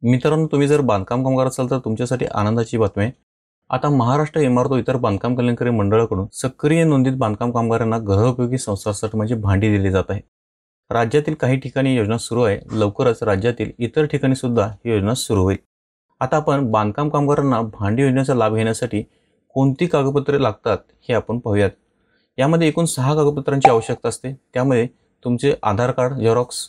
मित्रांनो, तुम्ही जर बांधकाम कामगार असाल तर तुमच्यासाठी आनंदाची बातमी आहे. आता महाराष्ट्र इमारत व इतर बांधकाम कल्याणकारी मंडळाकडून सक्रिय नोंदीत बांधकाम कामगारांना गृहोपयोगी संस्थांसाठी म्हणजे भांडी दिली जात आहे. राज्यातील काही ठिकाणी योजना सुरू आहे. लवकरच राज्यातील इतर ठिकाणी सुद्धा ही योजना सुरू होईल. आता आपण बांधकाम कामगारांना भांडी योजनेचा लाभ घेण्यासाठी कोणती कागदपत्रे लागतात हे आपण पाहूयात. यामध्ये एकूण 6 कागदपत्रांची आवश्यकता असते. त्यामध्ये तुमचे आधार कार्ड झेरॉक्स,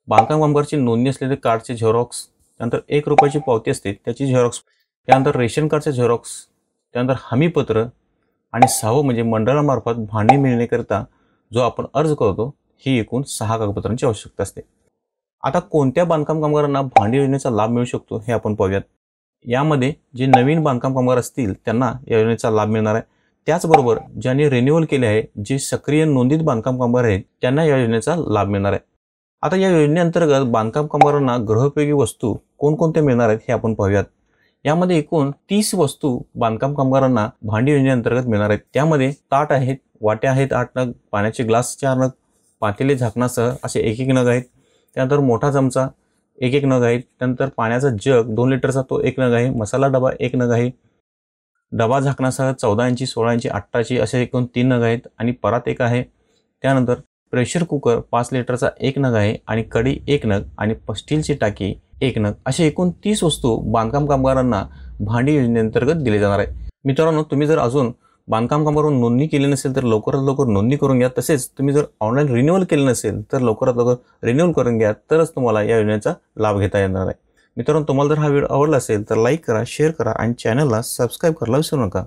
बांधकाम कामगारची नोंदणी असलेले कार्डचे झेरॉक्स, त्यानंतर ₹1 पावती असते त्याची झेरॉक्स, त्यानंतर रेशन कार्डचे झेरॉक्स, त्यानंतर हमीपत्र आणि 6वं म्हणजे मंडळामार्फत भांडी मिळण्याकरिता जो आपण अर्ज करतो, ही एकूण 6 कागदपत्रांची आवश्यकता असते. आता कोणत्या बांधकाम कामगारांना भांडी योजनेचा लाभ मिळू शकतो हे आपण पाहूयात. यामध्ये जे नवीन बांधकाम कामगार असतील त्यांना या योजनेचा लाभ मिळणार आहे. त्याचबरोबर ज्यांनी रिन्युअल केले आहे, जे सक्रिय नोंदीत बांधकाम कामगार आहेत त्यांना या योजनेचा लाभ मिळणार आहे. आता या योजनेअंतर्गत बांधकाम कामगारांना गृहोपयोगी वस्तू कोणकोणत्या मिळणार आहेत हे आपण पाहूयात. यामध्ये एकूण 30 वस्तू बांधकाम कामगारांना भांडी योजनेअंतर्गत मिळणार आहेत. त्यामध्ये ताट आहेत, वाट्या आहेत 8 नग, पाण्याचे ग्लास 4 नग, पातेले झाकणासह असे 1 नग आहेत. त्यानंतर मोठा चमचा 1 नग आहेत. त्यानंतर पाण्याचा जग 2 लिटरचा तो 1 नग आहे. मसाला डबा 1 नग आहे. डबा झाकणासह 14 इंची, 16 इंची, 18 असे एकूण 3 नग आहेत आणि परात 1 आहे. त्यानंतर प्रेशर कुकर 5 लिटरचा 1 नग आहे आणि कढई 1 नग आणि स्टीलची टाकी 1 नग असे एकूण 30 वस्तू बांधकाम कामगारांना भांडी योजनेअंतर्गत दिले जाणार आहे. मित्रांनो, तुम्ही जर अजून बांधकाम कामगार नोंदणी केली नसेल तर लवकरात लवकर नोंदणी करून घ्या. तसेच तुम्ही जर ऑनलाईन रिन्युअल केलं नसेल तर लवकरात लवकर रिन्युअल करून घ्या, तरच तुम्हाला या योजनेचा लाभ घेता येणार आहे. मित्रांनो, तुम्हाला जर हा व्हिडिओ आवडला असेल तर लाईक करा, शेअर करा आणि चॅनलला सबस्क्राईब करायला विसरू नका.